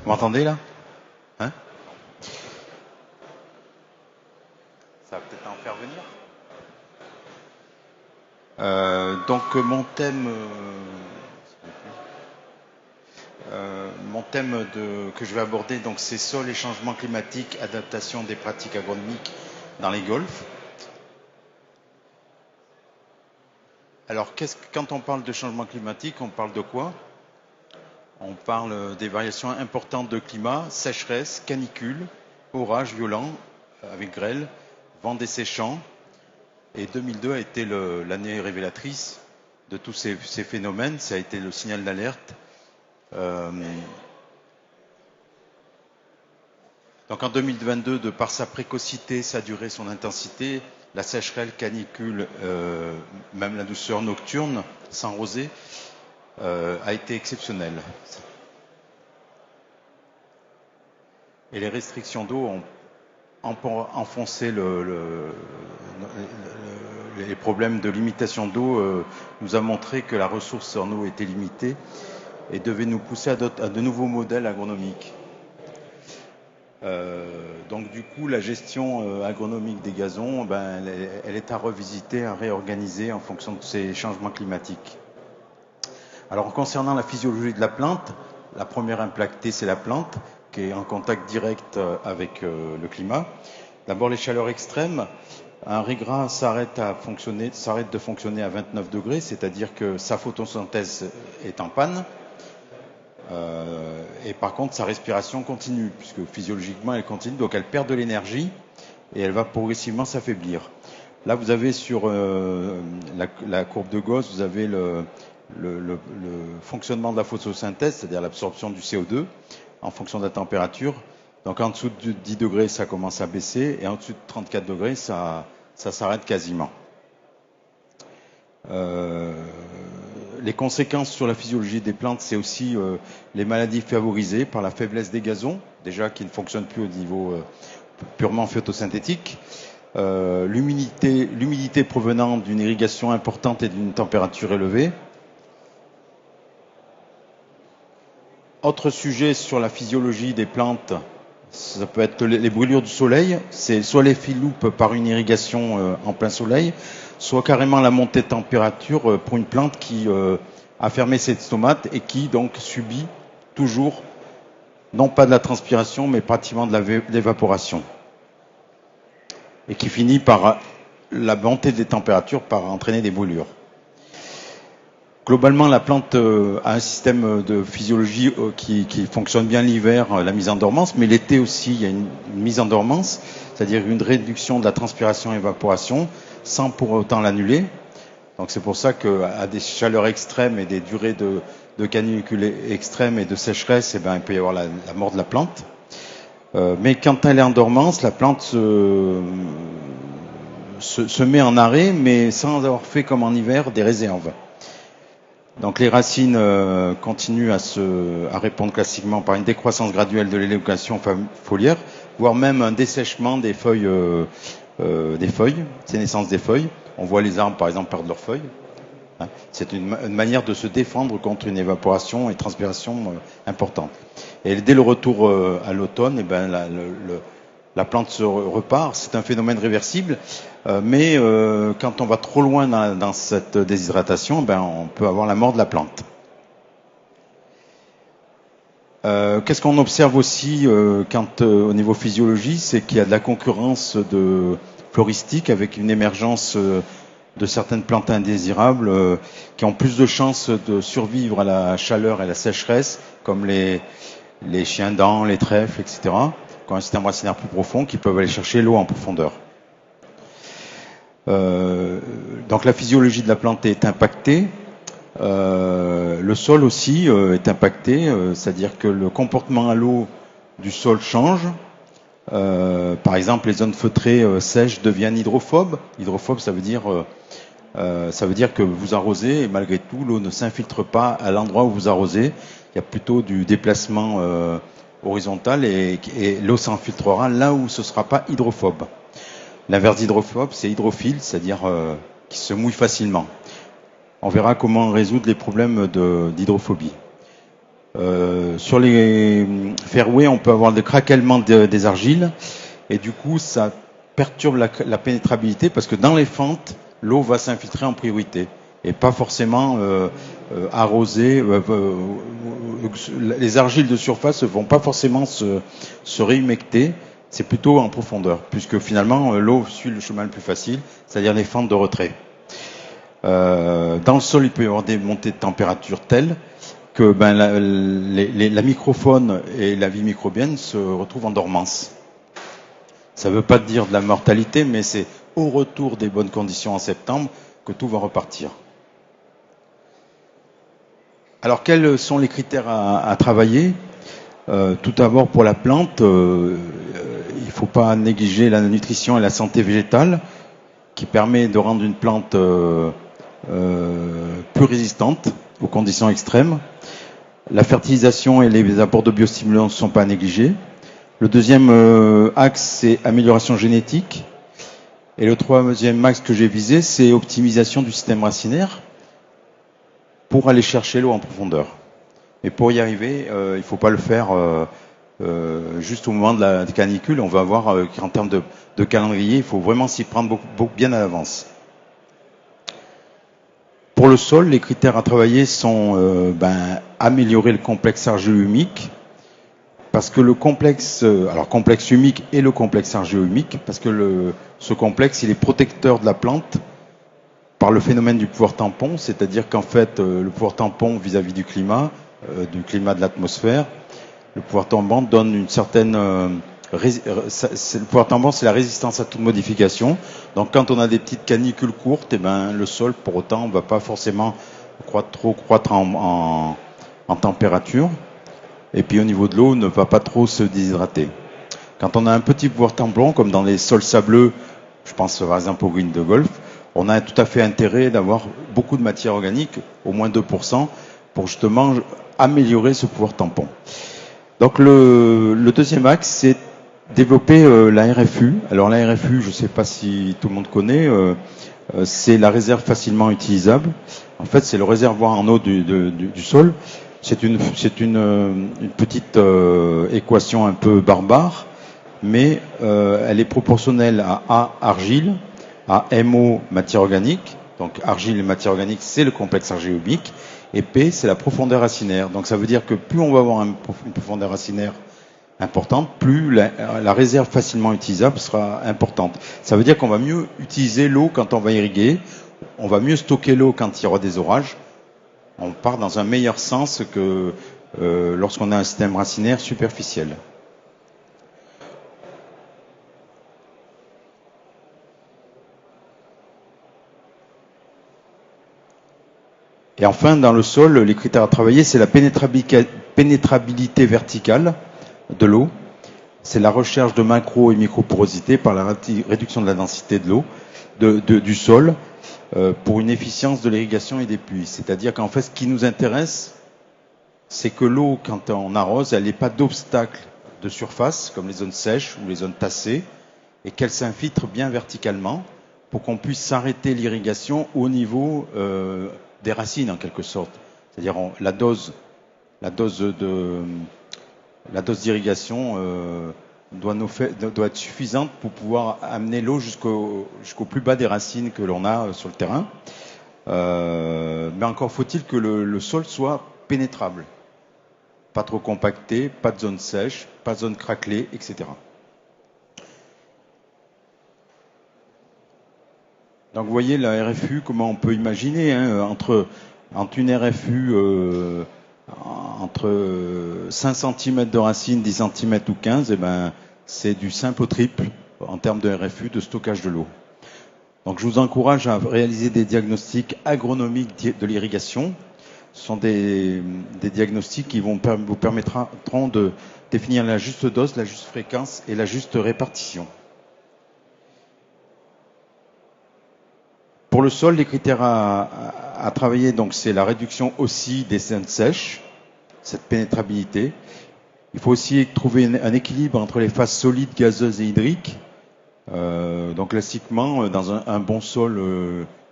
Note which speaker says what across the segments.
Speaker 1: Vous m'entendez là? Hein? Ça va peut-être en faire venir. Donc mon thème que je vais aborder, donc c'est sol et changement climatique, adaptation des pratiques agronomiques dans les golfs. Alors quand on parle de changement climatique, on parle de quoi? On parle des variations importantes de climat, sécheresse, canicule, orages violents avec grêle, vent desséchant. Et 2002 a été l'année révélatrice de tous ces phénomènes. Ça a été le signal d'alerte. Donc en 2022, de par sa précocité, sa durée, son intensité, la sécheresse, canicule, même la douceur nocturne, sans rosée, a été exceptionnelle. Et les restrictions d'eau ont enfoncé les problèmes de limitation d'eau, nous a montré que la ressource en eau était limitée et devait nous pousser à de nouveaux modèles agronomiques. Donc du coup, la gestion agronomique des gazons, elle est à revisiter, à réorganiser en fonction de ces changements climatiques. Alors concernant la physiologie de la plante, la première impactée c'est la plante qui est en contact direct avec le climat. D'abord les chaleurs extrêmes, un régras s'arrête de fonctionner à 29 degrés, c'est-à-dire que sa photosynthèse est en panne. Et par contre sa respiration continue, puisque physiologiquement elle continue, donc elle perd de l'énergie et elle va progressivement s'affaiblir. Là vous avez sur la courbe de Gauss, vous avez le fonctionnement de la photosynthèse, c'est-à-dire l'absorption du CO2 en fonction de la température. Donc en dessous de 10 degrés, ça commence à baisser, et en dessous de 34 degrés, ça s'arrête quasiment. Les conséquences sur la physiologie des plantes, c'est aussi les maladies favorisées par la faiblesse des gazons, déjà qui ne fonctionnent plus au niveau purement photosynthétique. L'humidité provenant d'une irrigation importante et d'une température élevée. Autre sujet sur la physiologie des plantes, ça peut être les brûlures du soleil. C'est soit l'effet loupe par une irrigation en plein soleil, soit carrément la montée de température pour une plante qui a fermé ses stomates et qui donc subit toujours, non pas de la transpiration, mais pratiquement de l'évaporation. Et qui finit par la montée des températures par entraîner des brûlures. Globalement, la plante a un système de physiologie qui fonctionne bien l'hiver, la mise en dormance, mais l'été aussi, il y a une mise en dormance, c'est-à-dire une réduction de la transpiration et évaporation, sans pour autant l'annuler. Donc c'est pour ça qu'à des chaleurs extrêmes et des durées de canicule extrêmes et de sécheresse, il peut y avoir la mort de la plante. Mais quand elle est en dormance, la plante se met en arrêt, mais sans avoir fait comme en hiver des réserves. Donc les racines continuent à répondre classiquement par une décroissance graduelle de l'élévation foliaire, voire même un dessèchement des feuilles, sénescence des feuilles. On voit les arbres par exemple perdre leurs feuilles. C'est une manière de se défendre contre une évaporation et transpiration importante. Et dès le retour à l'automne, la plante se repart. C'est un phénomène réversible, mais quand on va trop loin dans cette déshydratation, on peut avoir la mort de la plante. Qu'est-ce qu'on observe aussi au niveau physiologie, c'est qu'il y a de la concurrence floristique avec une émergence de certaines plantes indésirables qui ont plus de chances de survivre à la chaleur et à la sécheresse, comme les chiens-dents, les trèfles, etc., qui ont un système racinaire plus profond, qui peuvent aller chercher l'eau en profondeur. Donc la physiologie de la plante est impactée. Le sol aussi est impacté, c'est-à-dire que le comportement à l'eau du sol change. Par exemple, les zones feutrées sèches deviennent hydrophobes. Hydrophobe, ça veut dire que vous arrosez et malgré tout, l'eau ne s'infiltre pas à l'endroit où vous arrosez. Il y a plutôt du déplacement horizontal et l'eau s'infiltrera là où ce ne sera pas hydrophobe. L'inverse d'hydrophobe, c'est hydrophile, c'est-à-dire qui se mouille facilement. On verra comment résoudre les problèmes d'hydrophobie. Sur les fairways, on peut avoir des craquements des argiles et du coup, ça perturbe la pénétrabilité parce que dans les fentes, l'eau va s'infiltrer en priorité et pas forcément arroser. Les argiles de surface ne vont pas forcément se réhumecter, c'est plutôt en profondeur, puisque finalement l'eau suit le chemin le plus facile, c'est-à-dire les fentes de retrait. Dans le sol, il peut y avoir des montées de température telles que la microfaune et la vie microbienne se retrouvent en dormance. Ça ne veut pas dire de la mortalité, mais c'est au retour des bonnes conditions en septembre que tout va repartir. Alors, quels sont les critères à travailler ? Tout d'abord, pour la plante, il ne faut pas négliger la nutrition et la santé végétale, qui permet de rendre une plante plus résistante aux conditions extrêmes. La fertilisation et les apports de biostimulants ne sont pas négligés. Le deuxième axe, c'est amélioration génétique. Et le troisième axe que j'ai visé, c'est optimisation du système racinaire pour aller chercher l'eau en profondeur. Mais pour y arriver, il ne faut pas le faire juste au moment de la canicule. On va voir qu'en termes de calendrier, il faut vraiment s'y prendre beaucoup bien à l'avance. Pour le sol, les critères à travailler sont améliorer le complexe argilo-humique, parce que le complexe humique et le complexe argilo-humique, parce que ce complexe, il est protecteur de la plante par le phénomène du pouvoir tampon, c'est-à-dire qu'en fait, le pouvoir tampon vis-à-vis du climat de l'atmosphère, le pouvoir tampon donne une certaine... le pouvoir tampon, c'est la résistance à toute modification. Donc quand on a des petites canicules courtes, le sol, pour autant, ne va pas forcément croître en température. Et puis au niveau de l'eau, ne va pas trop se déshydrater. Quand on a un petit pouvoir tampon, comme dans les sols sableux, je pense par exemple au green de golf, on a tout à fait intérêt d'avoir beaucoup de matière organique, au moins 2%, pour justement améliorer ce pouvoir tampon. Donc le deuxième axe, c'est développer la RFU. Alors la RFU, je ne sais pas si tout le monde connaît, c'est la réserve facilement utilisable. En fait, c'est le réservoir en eau du sol. C'est une petite équation un peu barbare, mais elle est proportionnelle à A, argile, à MO, matière organique. Donc argile et matière organique, c'est le complexe argilo-humique. Et P, c'est la profondeur racinaire. Donc ça veut dire que plus on va avoir une profondeur racinaire importante, plus la réserve facilement utilisable sera importante. Ça veut dire qu'on va mieux utiliser l'eau quand on va irriguer, on va mieux stocker l'eau quand il y aura des orages. On part dans un meilleur sens que lorsqu'on a un système racinaire superficiel. Et enfin, dans le sol, les critères à travailler, c'est la pénétrabilité verticale de l'eau. C'est la recherche de macro et microporosité par la réduction de la densité de l'eau, du sol, pour une efficience de l'irrigation et des puits. C'est-à-dire qu'en fait, ce qui nous intéresse, c'est que l'eau, quand on arrose, elle n'ait pas d'obstacle de surface, comme les zones sèches ou les zones tassées, et qu'elle s'infiltre bien verticalement pour qu'on puisse s'arrêter l'irrigation au niveau des racines, en quelque sorte. C'est-à-dire la dose d'irrigation doit être suffisante pour pouvoir amener l'eau jusqu'au plus bas des racines que l'on a sur le terrain. Mais encore faut-il que le sol soit pénétrable. Pas trop compacté, pas de zone sèche, pas de zone craquelée, etc. Donc vous voyez la RFU, comment on peut imaginer, entre une RFU entre 5 cm de racine, 10 cm ou 15, c'est du simple au triple en termes de RFU de stockage de l'eau. Donc je vous encourage à réaliser des diagnostics agronomiques de l'irrigation. Ce sont des diagnostics qui vous permettront de définir la juste dose, la juste fréquence et la juste répartition. Pour le sol, les critères à travailler, donc c'est la réduction aussi des zones sèches, cette pénétrabilité. Il faut aussi trouver un équilibre entre les phases solides, gazeuses et hydriques. Donc classiquement, dans un bon sol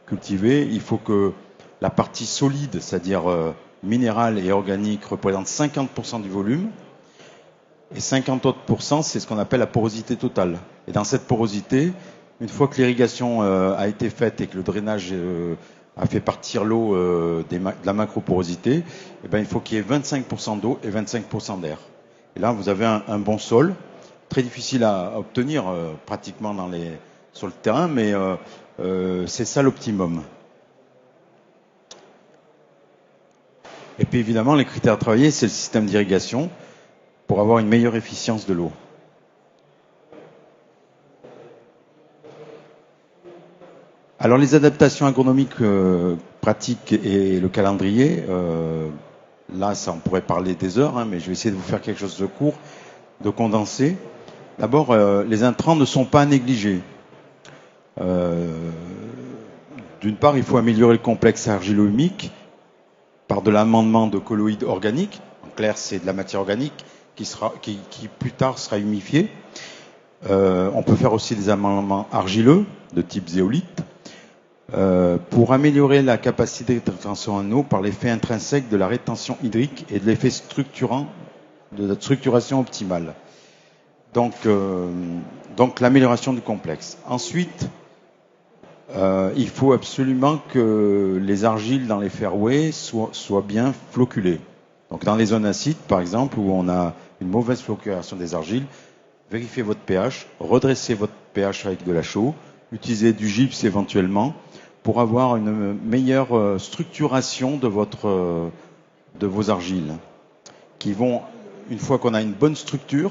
Speaker 1: cultivé, il faut que la partie solide, c'est-à-dire minérale et organique, représente 50% du volume. Et 50 autres %, c'est ce qu'on appelle la porosité totale. Et dans cette porosité, une fois que l'irrigation a été faite et que le drainage a fait partir l'eau de la macroporosité, eh ben, il faut qu'il y ait 25% d'eau et 25% d'air. Et là, vous avez un bon sol, très difficile à obtenir pratiquement sur le terrain, mais c'est ça l'optimum. Et puis évidemment, les critères à travailler, c'est le système d'irrigation pour avoir une meilleure efficience de l'eau. Alors les adaptations agronomiques pratiques et le calendrier, là ça on pourrait parler des heures, mais je vais essayer de vous faire quelque chose de court, de condensé. D'abord, les intrants ne sont pas à négliger. D'une part, il faut améliorer le complexe argilo-humique par de l'amendement de colloïdes organiques. En clair, c'est de la matière organique qui plus tard sera humifiée. On peut faire aussi des amendements argileux de type zéolite. Pour améliorer la capacité de rétention en eau par l'effet intrinsèque de la rétention hydrique et de l'effet structurant de la structuration optimale. Donc l'amélioration du complexe. Ensuite, il faut absolument que les argiles dans les fairways soient bien flocculées. Donc dans les zones acides, par exemple, où on a une mauvaise flocculation des argiles, vérifiez votre pH, redressez votre pH avec de la chaux, utilisez du gypse éventuellement pour avoir une meilleure structuration de vos argiles, qui vont, une fois qu'on a une bonne structure,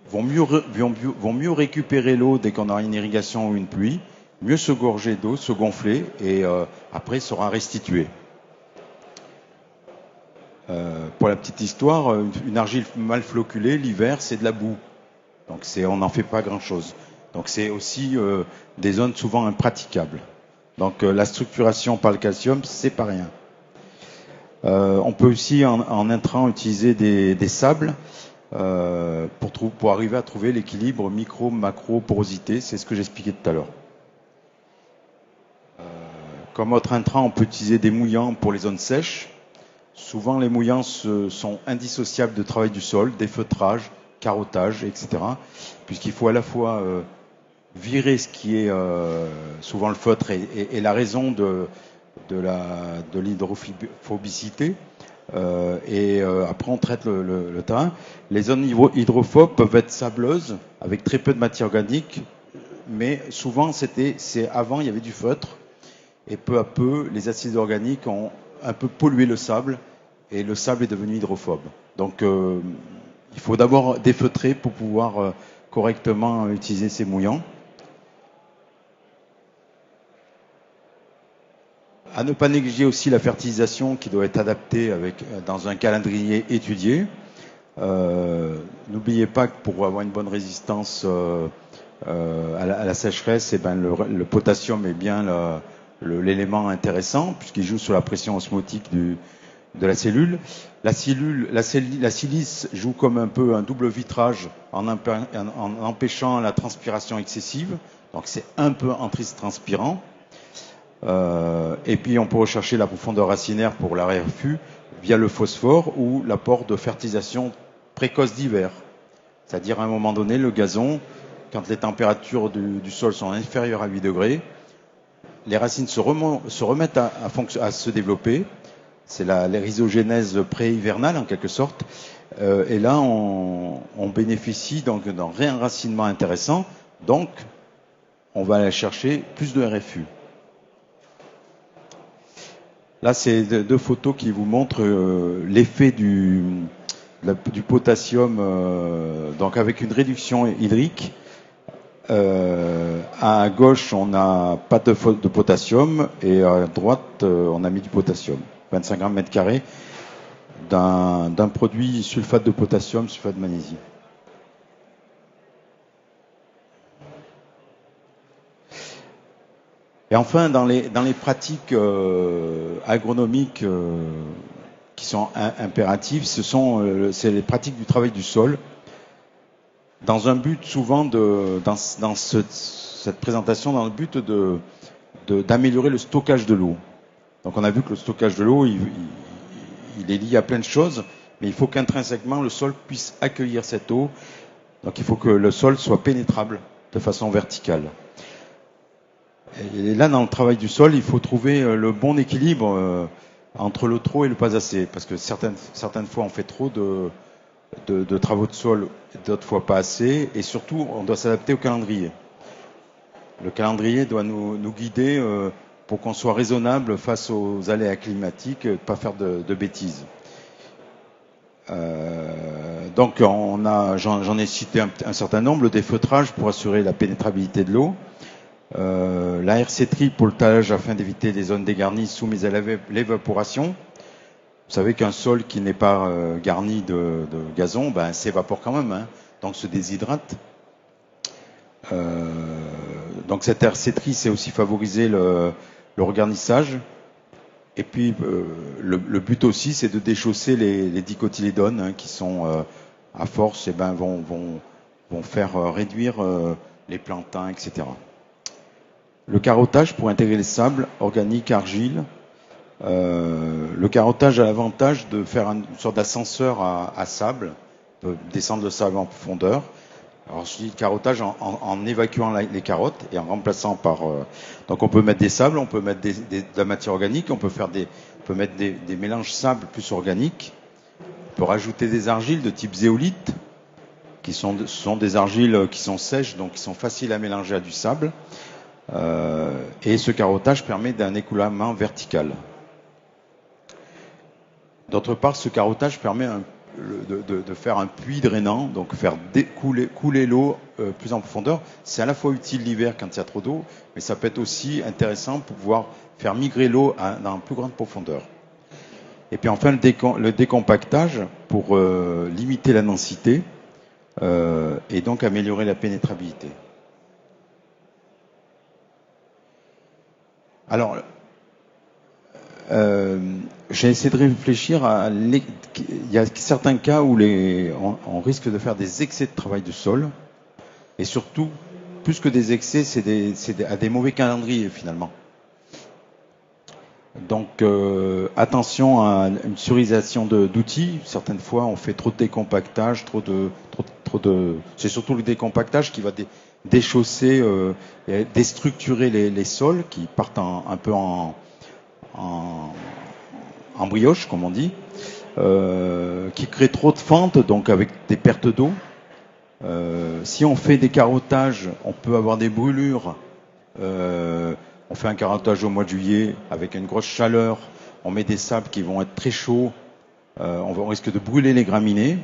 Speaker 1: vont mieux récupérer l'eau dès qu'on a une irrigation ou une pluie, mieux se gorger d'eau, se gonfler et après sera restituée. Pour la petite histoire, une argile mal flocculée, l'hiver, c'est de la boue. Donc on n'en fait pas grand-chose. Donc c'est aussi des zones souvent impraticables. Donc la structuration par le calcium, c'est pas rien. On peut aussi en intrant utiliser des sables pour arriver à trouver l'équilibre micro-macro-porosité. C'est ce que j'expliquais tout à l'heure. Comme autre intrant, on peut utiliser des mouillants pour les zones sèches. Souvent, les mouillants sont indissociables de travail du sol, défeutrage, carottage, etc. Puisqu'il faut à la fois virer ce qui est souvent le feutre et la raison de l'hydrophobicité. Après, on traite le terrain. Les zones hydrophobes peuvent être sableuses, avec très peu de matière organique, mais souvent, avant, il y avait du feutre. Et peu à peu, les acides organiques ont un peu pollué le sable, et le sable est devenu hydrophobe. Donc, il faut d'abord défeutrer pour pouvoir correctement utiliser ces mouillants. À ne pas négliger aussi la fertilisation qui doit être adaptée dans un calendrier étudié. N'oubliez pas que pour avoir une bonne résistance à la sécheresse, le potassium est bien l'élément intéressant puisqu'il joue sur la pression osmotique de la cellule. La silice joue comme un peu un double vitrage en empêchant la transpiration excessive. Donc c'est un peu antitranspirant. Et puis on peut rechercher la profondeur racinaire pour l'arrière-fût via le phosphore ou l'apport de fertilisation précoce d'hiver. C'est-à-dire à un moment donné, le gazon, quand les températures du sol sont inférieures à 8 degrés, les racines se remettent à se développer. C'est l'hérysogénèse pré-hivernale en quelque sorte. Et là, on bénéficie donc d'un réenracinement intéressant. Donc, on va aller chercher plus de RFU. Là, c'est deux photos qui vous montrent l'effet du potassium, donc avec une réduction hydrique À gauche, on n'a pas de potassium et à droite, on a mis du potassium. 25 grammes mètre carré d'un produit sulfate de potassium, sulfate de magnésie. Et enfin, dans les pratiques agronomiques qui sont impératives, c'est les pratiques du travail du sol, dans un but souvent dans cette présentation, dans le but d'améliorer le stockage de l'eau. Donc on a vu que le stockage de l'eau, il est lié à plein de choses, mais il faut qu'intrinsèquement le sol puisse accueillir cette eau. Donc il faut que le sol soit pénétrable de façon verticale. Et là, dans le travail du sol, il faut trouver le bon équilibre entre le trop et le pas assez. Parce que certaines fois, on fait trop de travaux de sol, d'autres fois pas assez. Et surtout, on doit s'adapter au calendrier. Le calendrier doit nous guider pour qu'on soit raisonnable face aux aléas climatiques, ne pas faire de bêtises. Donc, j'en ai cité un certain nombre. Le défeutrage pour assurer la pénétrabilité de l'eau. La RC-tri pour le talage afin d'éviter les zones dégarnies soumises à l'évaporation. Vous savez qu'un sol qui n'est pas garni de gazon, s'évapore quand même, hein, donc se déshydrate. Donc cette RC-tri, c'est aussi favoriser le regarnissage. Et puis le but aussi, c'est de déchausser les dicotylédones hein, qui sont à force, vont faire réduire les plantains, etc. Le carottage pour intégrer les sables, organiques, argile. Le carottage a l'avantage de faire une sorte d'ascenseur à sable, de descendre le sable en profondeur. Alors je dis le carottage en évacuant les carottes et en remplaçant par... donc on peut mettre des sables, on peut mettre de la matière organique, on peut mettre des mélanges sable plus organiques. On peut rajouter des argiles de type zéolite, ce sont des argiles qui sont sèches, donc qui sont faciles à mélanger à du sable. Et ce carottage permet d'un écoulement vertical. D'autre part, ce carottage permet de faire un puits drainant, donc faire couler l'eau plus en profondeur. C'est à la fois utile l'hiver quand il y a trop d'eau, mais ça peut être aussi intéressant pour pouvoir faire migrer l'eau dans une plus grande profondeur. Et puis enfin, le décompactage pour limiter la densité et donc améliorer la pénétrabilité. Alors, j'ai essayé de réfléchir il y a certains cas où on risque de faire des excès de travail de sol, et surtout, plus que des excès, c'est à des mauvais calendriers finalement. Donc, attention à une surisation d'outils. Certaines fois, on fait trop de décompactage, c'est surtout le décompactage qui va déchausser et déstructurer les sols qui partent un peu en brioche, comme on dit, qui crée trop de fentes, donc avec des pertes d'eau. Si on fait des carottages, on peut avoir des brûlures. On fait un carottage au mois de juillet avec une grosse chaleur. On met des sables qui vont être très chauds. On risque de brûler les graminées.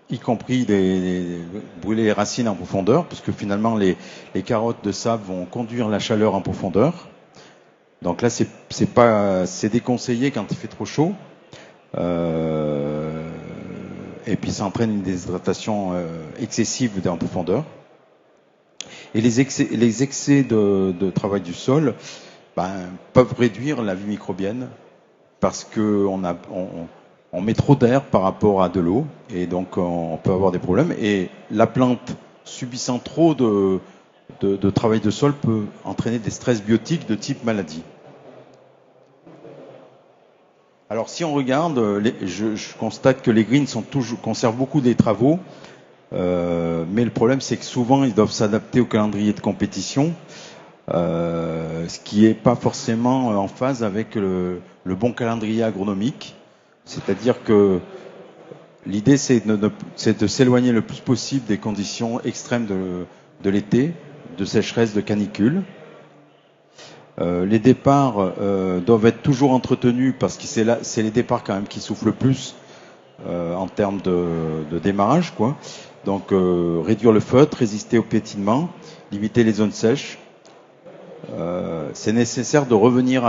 Speaker 1: Y compris brûler les racines en profondeur, parce que finalement les carottes de sable vont conduire la chaleur en profondeur. Donc là, c'est déconseillé quand il fait trop chaud. Et puis ça entraîne une déshydratation excessive en profondeur. Et les excès de travail du sol peuvent réduire la vie microbienne parce que on met trop d'air par rapport à de l'eau et donc on peut avoir des problèmes. Et la plante subissant trop de travail de sol peut entraîner des stress biotiques de type maladie. Alors si on regarde, je constate que les greens conservent beaucoup des travaux, mais le problème c'est que souvent ils doivent s'adapter au calendrier de compétition, ce qui n'est pas forcément en phase avec le bon calendrier agronomique. C'est-à-dire que l'idée c'est de s'éloigner le plus possible des conditions extrêmes de l'été, de sécheresse, de canicule. Les départs doivent être toujours entretenus parce que c'est les départs quand même qui souffrent le plus en termes de démarrage, quoi. Donc réduire le feutre, résister au piétinement, limiter les zones sèches. C'est nécessaire de revenir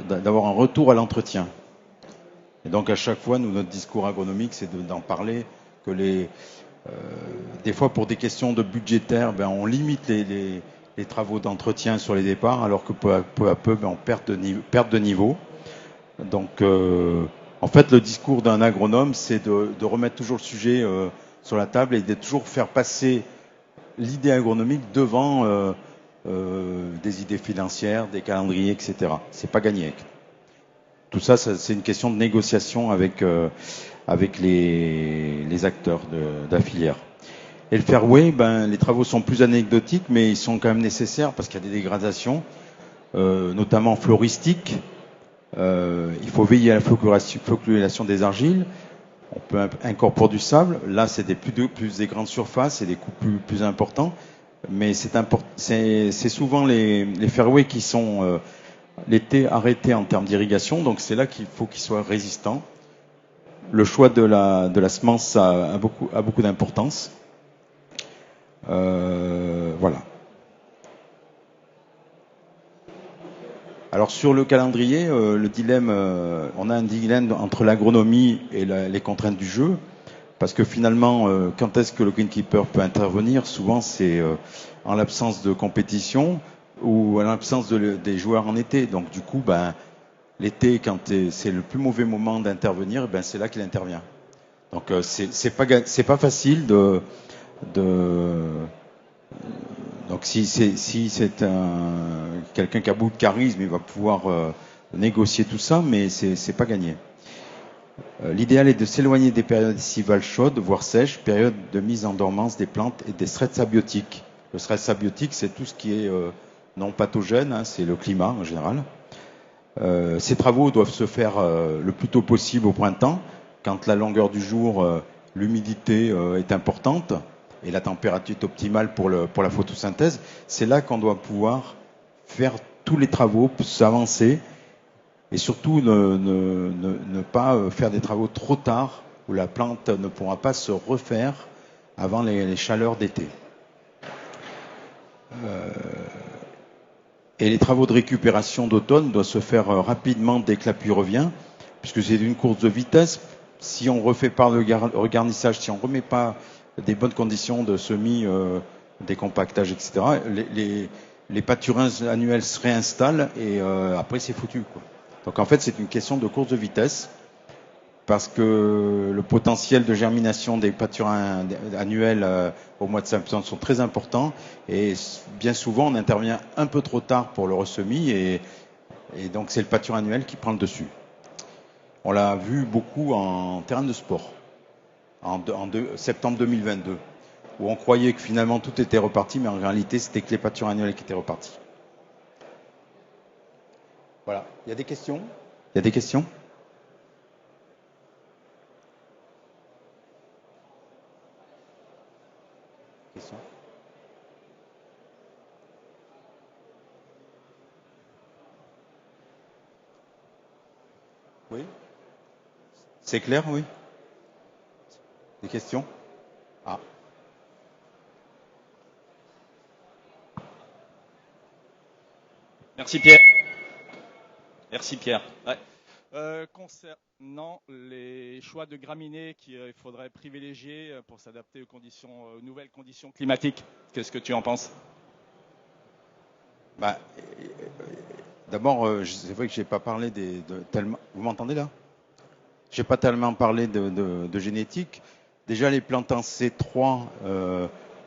Speaker 1: d'avoir un retour à l'entretien. Et donc à chaque fois, notre discours agronomique, c'est d'en parler, que des fois pour des questions de budgétaire, on limite les travaux d'entretien sur les départs, alors que peu à peu, on perd de niveau. Donc en fait, le discours d'un agronome, c'est de remettre toujours le sujet sur la table et de toujours faire passer l'idée agronomique devant des idées financières, des calendriers, etc. C'est pas gagné. Tout ça, c'est une question de négociation avec les acteurs de la filière. Et le fairway, les travaux sont plus anecdotiques, mais ils sont quand même nécessaires parce qu'il y a des dégradations, notamment floristiques. Il faut veiller à la floculation des argiles. On peut incorporer du sable. Là, c'est plus des grandes surfaces et des coûts plus importants. Mais c'est souvent les fairways qui sont l'été arrêtés en termes d'irrigation. Donc c'est là qu'il faut qu'ils soient résistants. Le choix de la semence a beaucoup d'importance. Voilà. Alors sur le calendrier, le dilemme, on a un dilemme entre l'agronomie et les contraintes du jeu, parce que finalement, quand est-ce que le greenkeeper peut intervenir? Souvent, c'est en l'absence de compétition ou en l'absence des joueurs en été. Donc du coup, l'été, quand c'est le plus mauvais moment d'intervenir, c'est là qu'il intervient. Donc c'est pas facile donc si c'est quelqu'un qui a beaucoup de charisme, il va pouvoir négocier tout ça, mais c'est pas gagné. L'idéal est de s'éloigner des périodes estivales chaudes, voire sèches, période de mise en dormance des plantes et des stress abiotiques. Le stress abiotique, c'est tout ce qui est non pathogène, c'est le climat en général. Ces travaux doivent se faire le plus tôt possible au printemps, quand la longueur du jour, l'humidité est importante et la température est optimale pour la photosynthèse. C'est là qu'on doit pouvoir faire tous les travaux, s'avancer et surtout ne pas faire des travaux trop tard où la plante ne pourra pas se refaire avant les chaleurs d'été. Et les travaux de récupération d'automne doivent se faire rapidement dès que la pluie revient, puisque c'est une course de vitesse. Si on refait pas le regarnissage, si on remet pas des bonnes conditions de semis, des compactages, etc., les pâturins annuels se réinstallent et après c'est foutu, quoi. Donc en fait c'est une question de course de vitesse, parce que le potentiel de germination des pâturins annuels au mois de septembre sont très importants et bien souvent on intervient un peu trop tard pour le ressemis et donc c'est le pâturin annuel qui prend le dessus. On l'a vu beaucoup en terrain de sport en septembre 2022 où on croyait que finalement tout était reparti, mais en réalité c'était que les pâturins annuels qui étaient repartis. Voilà. Il y a des questions? Il y a des questions? Oui. C'est clair, oui. Des questions? Ah.
Speaker 2: Merci Pierre. Merci Pierre. Ouais. Concernant les choix de graminées qu'il faudrait privilégier pour s'adapter aux nouvelles conditions climatiques, qu'est-ce que tu en penses?
Speaker 1: D'abord, c'est vrai que j'ai pas parlé tellement. Vous m'entendez là? J'ai pas tellement parlé de génétique. Déjà, les plantes en C3,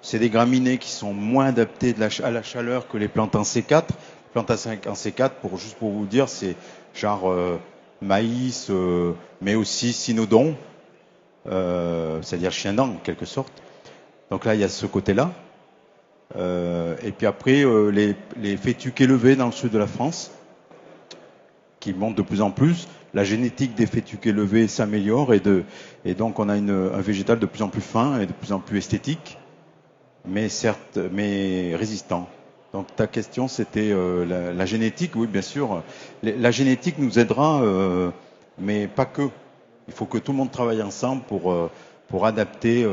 Speaker 1: c'est des graminées qui sont moins adaptées à la chaleur que les plantes en C4. Les plantes en C4, juste pour vous dire, c'est genre maïs, mais aussi cynodon, c'est-à-dire chien dent en quelque sorte. Donc là, il y a ce côté-là. Et puis après, les fétuques élevés dans le sud de la France, qui montent de plus en plus. La génétique des fétuques élevés s'améliore et donc on a un végétal de plus en plus fin et de plus en plus esthétique, mais résistant. Donc ta question c'était la génétique, oui bien sûr. La génétique nous aidera, mais pas que. Il faut que tout le monde travaille ensemble pour adapter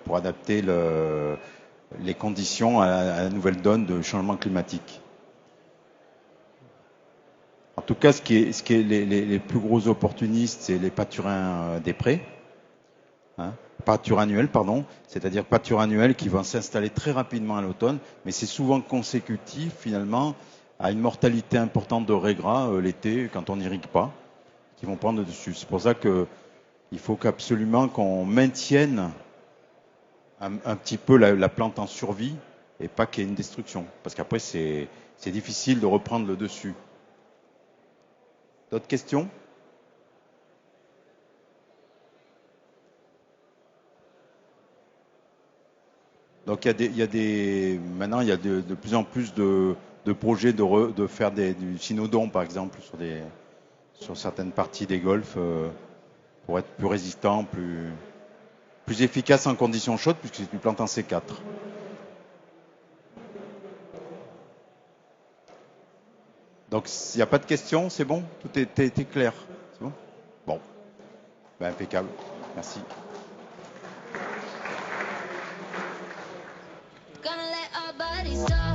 Speaker 1: pour adapter les conditions à la nouvelle donne de changement climatique. En tout cas, ce qui est les plus gros opportunistes, c'est les pâturins des prés, hein, pâture annuelle, pardon, c'est-à-dire pâture annuelle qui vont s'installer très rapidement à l'automne, mais c'est souvent consécutif finalement à une mortalité importante de raigrats l'été quand on n'irrigue pas, qui vont prendre dessus. C'est pour ça qu'il faut absolument qu'on maintienne un petit peu la plante en survie et pas qu'il y ait une destruction, parce qu'après c'est difficile de reprendre le dessus. D'autres questions? Donc maintenant il y a de plus en plus de projets de faire du synodon par exemple sur certaines parties des golfs pour être plus résistant, plus efficace en conditions chaudes puisque c'est une plante en C4. Donc s'il n'y a pas de questions, c'est bon? Tout est clair? C'est bon? Bon. Ben, impeccable. Merci. Gonna let our bodies talk.